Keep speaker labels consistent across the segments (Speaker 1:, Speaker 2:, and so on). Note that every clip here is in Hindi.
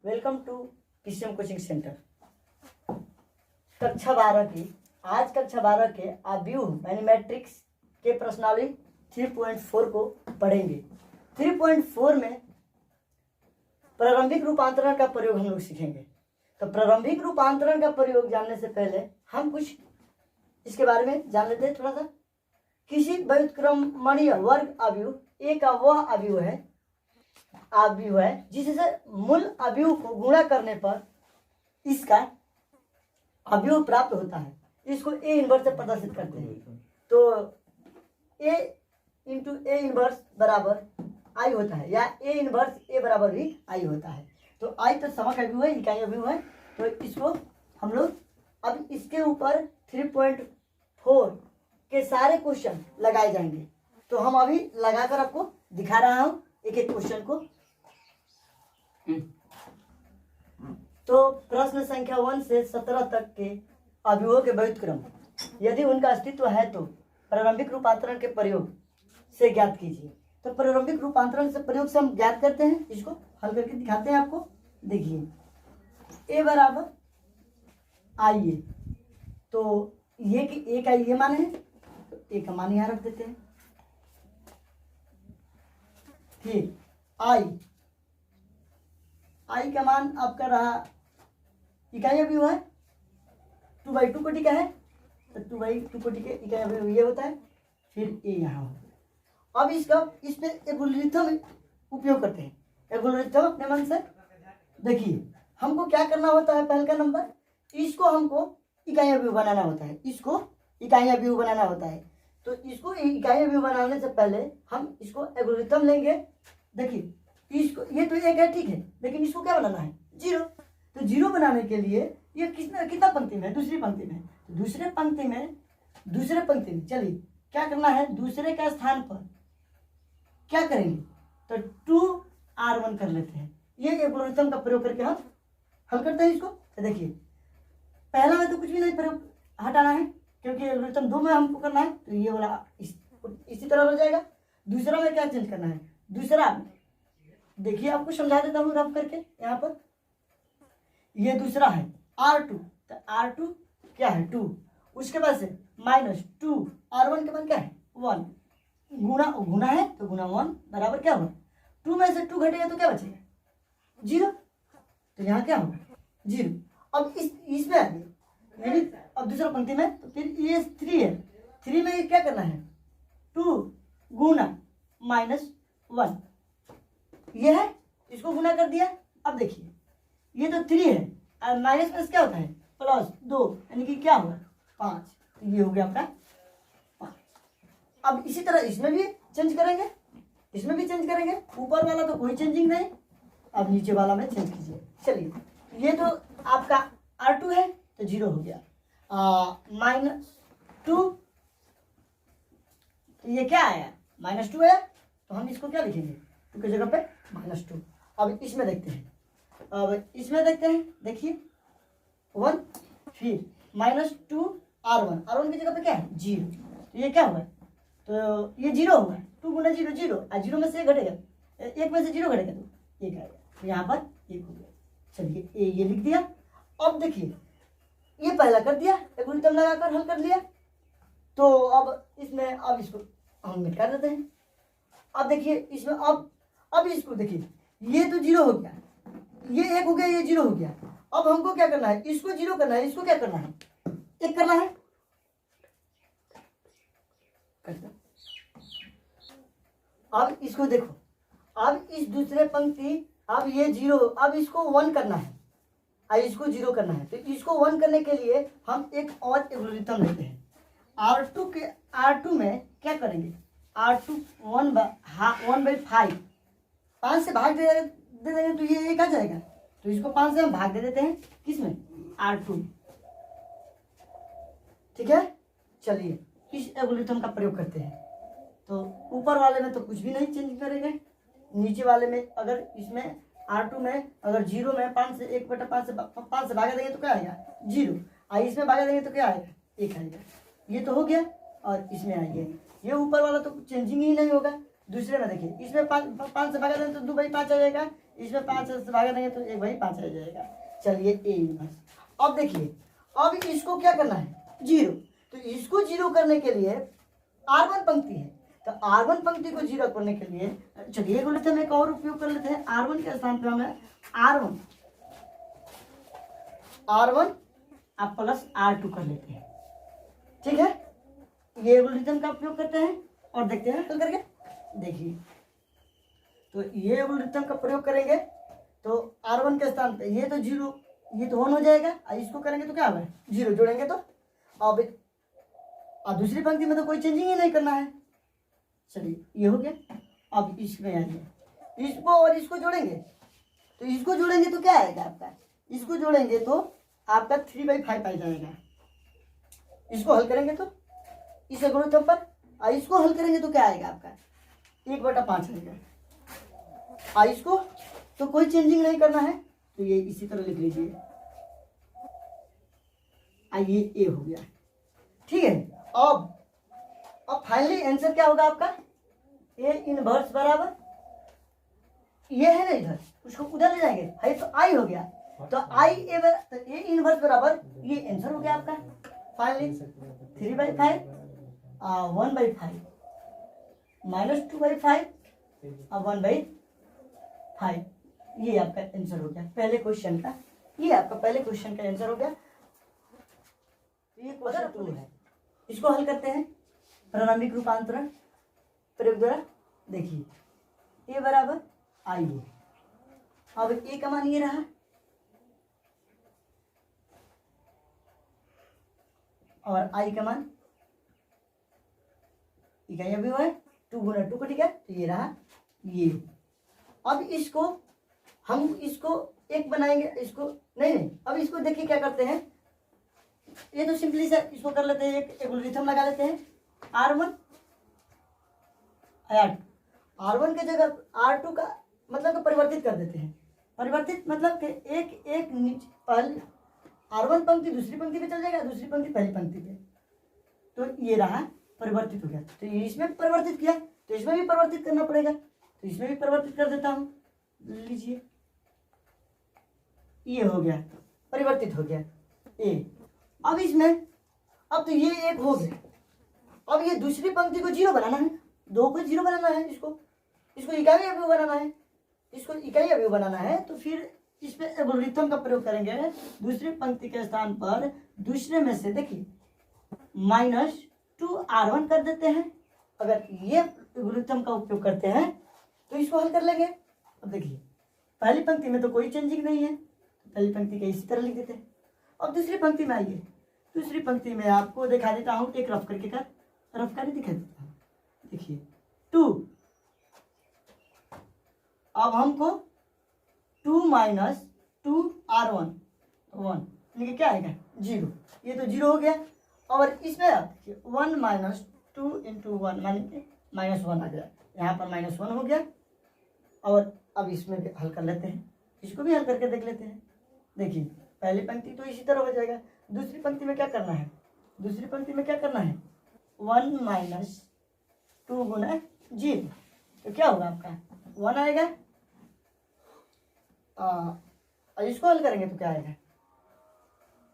Speaker 1: Welcome to PCM coaching centre. कक्षा 12 की आज कक्षा 12 के अव्यूह यानी मैट्रिक्स के प्रश्नावली 3.4 को पढ़ेंगे। 3.4 में प्रारंभिक रूपांतरण का प्रयोग हम लोग सीखेंगे। तो प्रारंभिक रूपांतरण का प्रयोग जानने से पहले हम कुछ इसके बारे में जान लेते हैं थोड़ा सा। किसी व्युत्क्रमणीय वर्ग अव्यूह एक वह अव्यूह है जिससे मूल अव्यूह को गुणा करने पर इसका अव्यूह प्राप्त होता है। इसको ए इनवर्स से प्रदर्शित करते हैं। तो ए इंटू ए इनवर्स बराबर आई होता है, या ए इनवर्स ए बराबर भी आई होता है। तो आई तो समक अव्यूह है, इकाई अव्यूह है। तो इसको हम लोग अब इसके ऊपर 3.4 के सारे क्वेश्चन लगाए जाएंगे। तो हम अभी लगाकर आपको दिखा रहा हूँ एक एक क्वेश्चन को। तो प्रश्न संख्या 1 से 17 तक के अव्यूहों के व्युत्क्रम यदि उनका अस्तित्व है तो प्रारंभिक रूपांतरण के प्रयोग से ज्ञात कीजिए। तो प्रारंभिक रूपांतरण से प्रयोग से हम ज्ञात करते हैं, इसको हल करके दिखाते हैं आपको। देखिए ए बराबर आई ए, तो ये कि ए का ये मान है, तो ए का मान यहाँ रख देते हैं। फिर आई का मान आपका रहा इकाई अव्यूह है, 2/2 कोटि का है, तो 2/2 कोटि के इकाई अव्यूह ये होता है। फिर ए यहाँ होता है। अब इसमें एल्गोरिथम उपयोग करते हैं। एल्गोरिथम अपने मन से देखिए हमको क्या करना होता है। पहले का नंबर इसको हमको इकाई अव्यूह बनाना होता है, इसको इकाई अव्यूह बनाना होता है। तो इसको इकाई अव्यूह बनाने से पहले हम इसको एल्गोरिथम लेंगे। देखिए इसको ये तो एक है, ठीक है, लेकिन इसको क्या बनाना है, 0। तो 0 बनाने के लिए ये कितना पंक्ति में है, दूसरी पंक्ति में। तो दूसरे पंक्ति में चलिए क्या करना है, दूसरे का स्थान पर क्या करेंगे, तो 2R1 कर लेते हैं। ये एल्गोरिथम का प्रयोग करके हम हल करते हैं इसको। तो देखिए पहला में तो कुछ भी नहीं प्रयोग हटाना है, क्योंकि एल्गोरिथम 2 में हमको करना है। तो ये वाला इसी तरह हो जाएगा। दूसरा में क्या चेंज करना है, दूसरा देखिए आपको समझा देता हूँ रफ करके। यहाँ पर ये दूसरा है R2, तो R2 क्या है 2, उसके बाद से -2 R1 के मान क्या है 1, गुना है तो गुना 1 बराबर क्या होगा, 2 में से 2 घटेगा तो क्या बचेगा 0। तो यहाँ क्या होगा 0। अब इसमें आ गए यानी अब दूसरा पंक्ति में, तो फिर ये 3 है, 3 में क्या करना है 2 गुना -1, ये है, इसको गुना कर दिया। अब देखिए ये तो 3 है और माइनस में क्या होता है +2, यानी कि क्या होगा 5। तो ये हो गया आपका 5। अब इसी तरह इसमें भी चेंज करेंगे, इसमें भी चेंज करेंगे। ऊपर वाला तो कोई चेंजिंग नहीं, अब नीचे वाला में चेंज कीजिए। चलिए ये तो आपका R2 है तो 0 हो गया, -2, तो ये क्या आया -2 है, तो हम इसको क्या लिखेंगे 2 की जगह पे -2। अब इसमें देखते हैं, देखिए 1, फिर -2 R1 की जगह पे क्या है 0। तो ये क्या हुआ, तो ये 0 हुआ, 2 गुना 0 0, और 0 में से 1 घटेगा, 1 में से 0 घटेगा तो 1 आएगा। तो यहाँ पर 1 हो गया। चलिए ये लिख दिया। अब देखिए ये पहला कर दिया, एल्गोरिथम लगाकर हल कर लिया। तो अब इसमें अब इसको हम मिटा देते हैं। अब देखिए इसमें अब इसको देखिए ये तो 0 हो गया, ये 1 हो गया, ये 0 हो गया। अब हमको क्या करना है, इसको 0 करना है, इसको क्या करना है 1 करना है। अब इसको देखो, अब इस दूसरे पंक्ति, अब ये 0, अब इसको 1 करना है और इसको 0 करना है। तो इसको 1 करने के लिए हम एक और एल्गोरिथम लेते हैं। R2 में क्या करेंगे, R2 1/5, 5 से भाग दे देंगे तो ये 1 आ जाएगा। तो इसको 5 से हम भाग दे देते हैं, किसमें R2, ठीक है। चलिए इस एल्गोरिथम का प्रयोग करते हैं। तो ऊपर वाले में तो कुछ भी नहीं चेंज करेंगे, नीचे वाले में अगर इसमें R2 में अगर 0 में 5 से 1/5 से 5 से भागा देंगे तो क्या आएगा 0, और इसमें भागा देंगे तो क्या आएगा 1 आएगा। ये तो हो गया। और इसमें आइए, ये ऊपर वाला तो चेंजिंग ही नहीं होगा, दूसरे में देखिए, इसमें 5 से भागा देंगे तो 2/5 आ जाएगा, इसमें 5 से भागा देंगे तो 1/5 आ जाएगा। चलिए ए इनवर्स। अब देखिए, अब इसको क्या करना है, 0। तो इसको 0 करने के लिए R1 पंक्ति है, तो R1 पंक्ति को 0 करने के लिए चलिए एल्गोरिथम एक और उपयोग कर लेते हैं। R1 के स्थान पे हमें R1 आप प्लस R2 कर लेते हैं, ठीक है। ये एल्गोरिथम का उपयोग करते हैं और देखते हैं हल करके। देखिए, तो ये एल्गोरिथम का प्रयोग करेंगे तो R1 के स्थान पे ये तो 0, ये तो 1 हो जाएगा, और इसको करेंगे तो क्या होगा, 0 जोड़ेंगे तो अब दूसरी पंक्ति में तो कोई चेंजिंग ही नहीं करना है। चलिए ये हो गया। अब इसमें आइए, इसको और इसको जोड़ेंगे, तो इसको जोड़ेंगे तो क्या आएगा आपका, इसको जोड़ेंगे तो आपका 3/5 आ जाएगा। इसको हल करेंगे तो इस एल्गोरिथम पर, और इसको हल करेंगे तो क्या आएगा आपका 1/5 आएगा। और इसको तो कोई चेंजिंग नहीं करना है, तो ये इसी तरह लिख लीजिए। ये ए हो गया, ठीक है। अब फाइनली आंसर क्या होगा आपका, ए इनवर्स बराबर ये है ना, इधर उसको उधर ले जाएंगे, है तो आई हो गया, तो ए इनवर्स बराबर ये आंसर हो गया आपका फाइनली 3/5 1/5 -2/5 और 1/5। ये आपका आंसर हो गया पहले क्वेश्चन का, ये आपका पहले क्वेश्चन का आंसर हो गया। ये क्वेश्चन 2 है, इसको हल करते हैं प्रारंभिक रूपांतरण प्रयोग द्वारा। देखिए ए बराबर आई है, अब ए का मान ये रहा, और आई का मान इकाई अभी है 2 गुना 2 को, ठीक है, तो ये रहा ये। अब इसको हम इसको एक बनाएंगे, इसको नहीं, अब इसको देखिए क्या करते हैं, ये तो सिंपली से इसको कर लेते हैं, एक एल्गोरिथम लगा लेते हैं। R1 के जगह R2 का मतलब कि परिवर्तित कर देते हैं। परिवर्तित मतलब कि एक नीचे पहले R1 पंक्ति दूसरी पंक्ति पे चल जाएगा, दूसरी पंक्ति पहली पंक्ति पे, तो ये रहा परिवर्तित हो गया। तो ये इसमें परिवर्तित किया तो इसमें भी परिवर्तित करना पड़ेगा, तो इसमें भी परिवर्तित कर देता हूँ, लीजिए ये हो गया, परिवर्तित हो गया ए। अब इसमें अब तो ये एक हो गया, अब ये दूसरी पंक्ति को 0 बनाना है, 2 को 0 बनाना है, इसको इकाई अवयव बनाना है, इसको इकाई अवयव बनाना है, तो फिर इसमें एल्गोरिथम का प्रयोग करेंगे। दूसरी पंक्ति के स्थान पर दूसरे में से देखिए -2R1 कर देते हैं। अगर ये एल्गोरिथम का उपयोग करते हैं तो इसको हल कर लेंगे। अब देखिए पहली पंक्ति में तो कोई चेंजिंग नहीं है, पहली पंक्ति के इसी तरह लिख देते हैं। अब दूसरी पंक्ति में आइए, दूसरी पंक्ति में आपको दिखा देता हूँ, एक रफ करके दिखा देता हूँ। देखिए 2, अब हमको 2 - 2R1 1 यानी क्या आएगा 0, ये तो 0 हो गया। और इसमें आप देखिए 1 - 2 × 1 माने -1 आ गया, यहाँ पर -1 हो गया। और अब इसमें भी हल कर लेते हैं, इसको भी हल करके देख लेते हैं। देखिए पहली पंक्ति तो इसी तरह हो जाएगा, दूसरी पंक्ति में क्या करना है, दूसरी पंक्ति में क्या करना है 1 - 2 गुना 0, तो क्या होगा आपका 1 आएगा। इसको हल करेंगे तो क्या आएगा,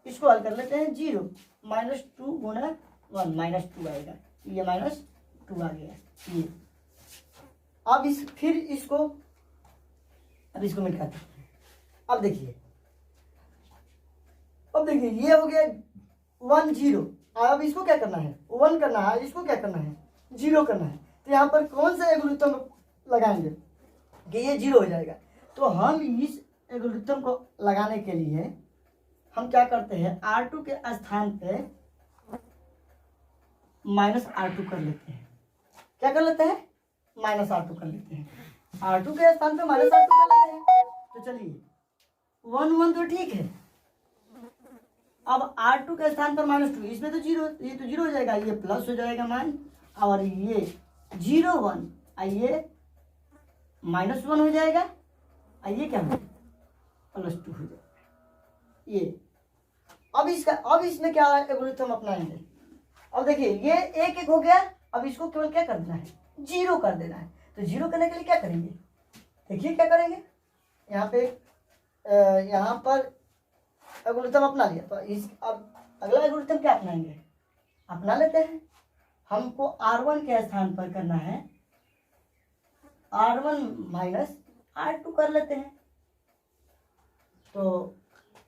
Speaker 1: इसको हल कर लेते हैं 0 -2 गुना 1 -2 आएगा, ये -2 आ गया ये। अब फिर इसको मिटाते हैं। अब देखिए ये हो गया 1 0, अब इसको क्या करना है 1 करना है, इसको क्या करना है 0 करना है। तो यहाँ पर कौन सा एल्गोरिथम लगाएंगे कि ये 0 हो जाएगा। तो हम इस एल्गोरिथम को लगाने के लिए हम क्या करते हैं, R2 के स्थान पे -R2 कर लेते हैं। क्या कर लेते हैं -R2 कर लेते हैं, R2 के स्थान पे -R2 कर लेते हैं। तो चलिए 1 1 तो ठीक है, अब R2 के स्थान पर -2, इसमें तो 0, ये तो 0 हो जाएगा, ये प्लस हो जाएगा मान, और ये 0 1 ये -1 हो जाएगा, और ये क्या हो जाएगा +2 हो जाएगा ये। अब इसमें क्या एल्गोरिथम अपनाएंगे। अब देखिए ये एक हो गया, अब इसको केवल क्या कर देना है 0 कर देना है। तो जीरो करने के लिए क्या करेंगे, देखिए क्या करेंगे, यहाँ पे यहाँ पर एल्गोरिथम अपना लिया, तो इस अब अगला एल्गोरिथम क्या अपनाएंगे, अपना लेते हैं। हमको R1 के स्थान पर करना है R1 माइनस R2 कर लेते हैं। तो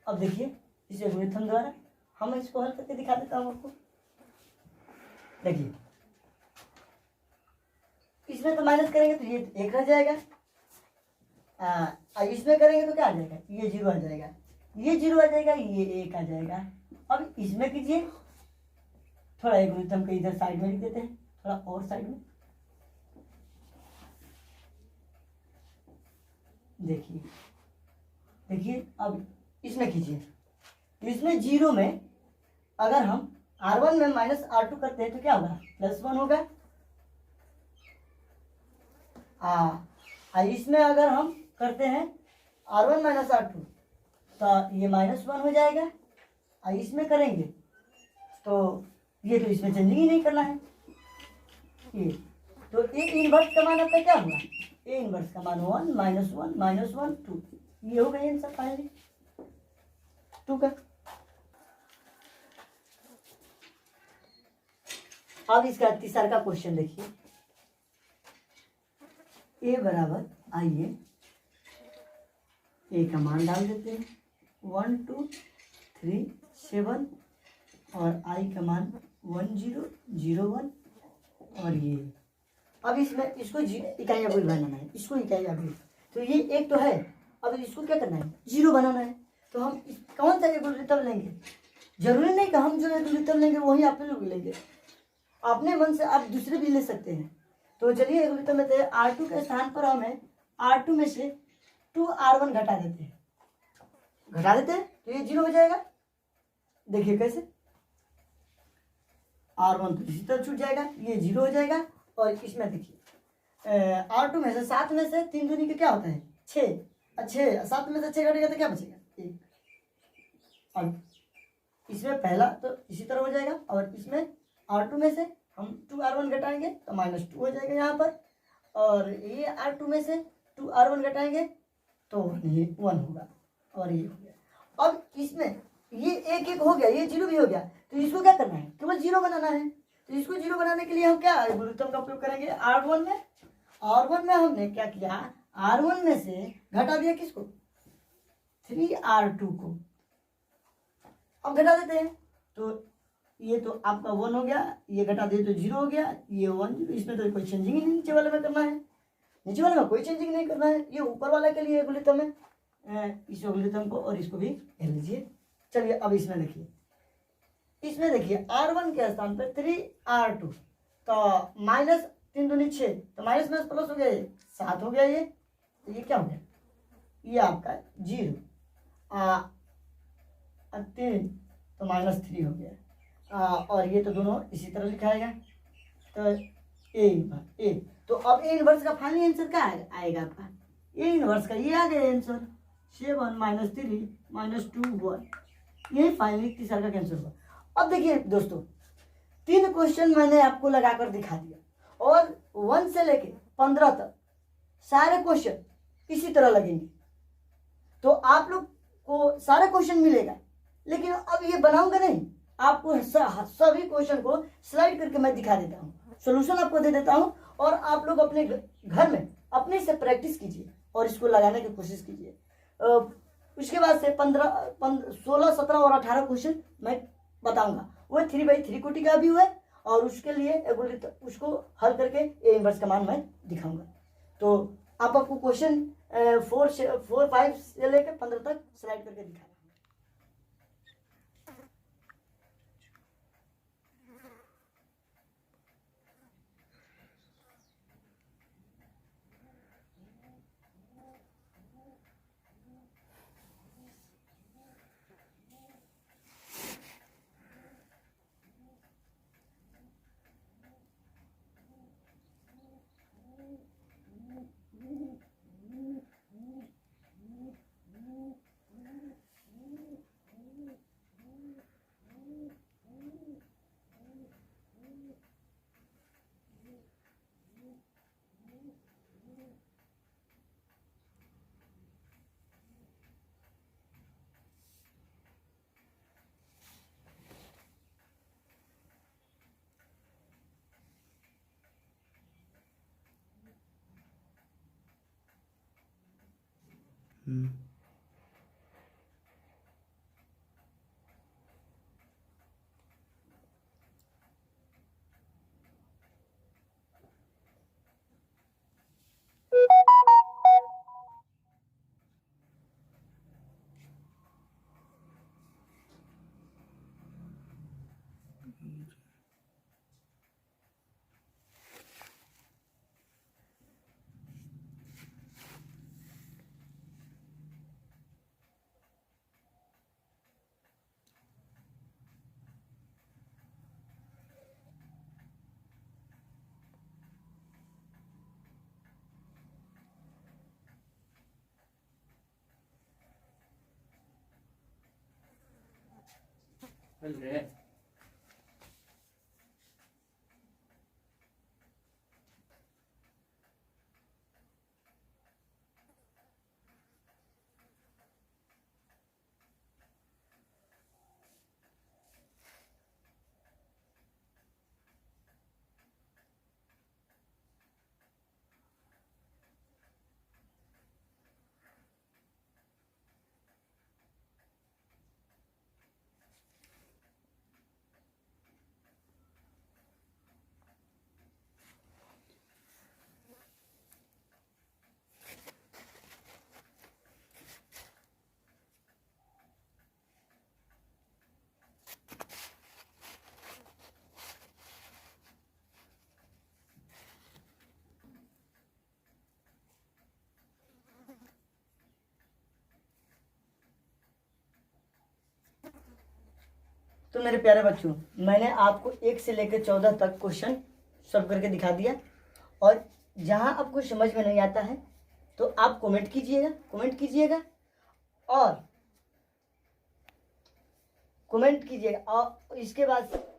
Speaker 1: अब देखिए इस एल्गोरिथम द्वारा हम इसको हल करके दिखा देता हूँ आपको। देखिए इसमें तो माइनस करेंगे तो ये 1 रह जाएगा, इसमें करेंगे तो क्या आ जाएगा, ये 0 आ जाएगा, ये 0 आ जाएगा, ये 1 आ जाएगा। अब इसमें कीजिए, थोड़ा एल्गोरिथम को इधर साइड में लिख देते हैं, थोड़ा और साइड में। देखिए देखिए अब इसमें कीजिए, इसमें 0 में अगर हम R1 में माइनस R2 करते हैं तो क्या होगा, +1 होगा। इसमें अगर हम करते हैं R1 माइनस R2 तो ये -1 हो जाएगा। इसमें करेंगे तो ये तो इसमें चेंजिंग ही नहीं करना है, ये तो ए इनवर्स का मान आपका क्या हुआ, ए इनवर्स का मान 1 -1 -1 2, ये हो गया आंसर फाइनली 2 का। अब इसका तीसरा का क्वेश्चन देखिए, ए बराबर आइए ए का मान डाल देते हैं 1 2 3 7 और आई का मान 1 0 0 1 और ये। अब इसमें इसको इकाई अवयवी बनाना है, इसको इकाई अवयवी, तो ये एक तो है, अब इसको क्या करना है, 0 बनाना है। तो हम कौन सा एल्गोरिथम लेंगे, जरूरी नहीं कि हम जो एल्गोरिथम लेंगे वही आप लोग लेंगे, अपने मन से आप दूसरे भी ले सकते हैं। तो चलिए एल्गोरिथम लेते हैं, R2 के स्थान पर हमें R2 में से 2R1 घटा देते हैं, तो ये 0 हो जाएगा। देखिए कैसे, R1 तो इसी तरह छूट जाएगा, ये 0 हो जाएगा। और इसमें देखिए R2 में से 7 में से 3 दूनी का क्या होता है 6, 7 में से 6 घटेगा तो क्या बचेगा 1। अब इसमें पहला तो इसी तरह हो जाएगा, और इसमें R2 में से हम 2R1 घटाएंगे तो -2 हो जाएगा यहाँ पर, और ये R2 में से 2R1 घटाएंगे तो ये 1 होगा, और ये हो गया। अब इसमें ये 1 1 हो गया, ये 0 भी हो गया, तो इसको क्या करना है, केवल 0 बनाना है। तो इसको 0 बनाने के लिए हम क्या एल्गोरिथम का उपयोग करेंगे, R1 में हमने क्या किया, R1 में से घटा दिया किसको, 3R2 को। अब घटा देते हैं, तो ये तो आपका 1 हो गया, ये घटा दिए तो 0 हो गया, ये 1 0, इसमें तो कोई चेंजिंग ही नहीं नीचे वाले में करना है, नीचे वाले में कोई चेंजिंग नहीं करना है, ये ऊपर वाला के लिए एल्गोरिथम है। इस एल्गोरिथम को और इसको भी ले लीजिए। चलिए अब इसमें देखिए R1 के स्थान पर 3R2, तो माइनस 3 दूनी 6, तो माइनस में प्लस हो गया, ये 7 हो गया, ये तो ये क्या हो गया, ये आपका 0 3 तो -3 हो गया। और ये तो दोनों इसी तरह लिखाएगा, तो ए तो अब ए इनवर्स का फाइनल आंसर क्या आएगा आपका, ए इनवर्स का ये आ गया आंसर 7 -3 -2 1, यही फाइनली तीसरा का आंसर होगा। अब देखिए दोस्तों, 3 क्वेश्चन मैंने आपको लगाकर दिखा दिया, और 1 से लेके 15 तक सारे क्वेश्चन इसी तरह लगेंगे, तो आप लोग को सारे क्वेश्चन मिलेगा। लेकिन अब ये बनाऊंगा नहीं, आपको सभी क्वेश्चन को स्लाइड करके मैं दिखा देता हूँ, सोल्यूशन आपको दे देता हूँ, और आप लोग अपने घर में अपने से प्रैक्टिस कीजिए और इसको लगाने की कोशिश कीजिए। उसके बाद से 16 17 और 18 क्वेश्चन मैं बताऊंगा, वो 3/3 कोटि का भी है, और उसके लिए उसको हल करके ए इनवर्स का मान मैं दिखाऊंगा। तो आपको क्वेश्चन 4 5 से लेकर 15 तक स्लाइड करके दिखा। तो मेरे प्यारे बच्चों, मैंने आपको 1 से लेकर 14 तक क्वेश्चन सब करके दिखा दिया। और जहां आपको समझ में नहीं आता है तो आप कमेंट कीजिएगा और इसके बाद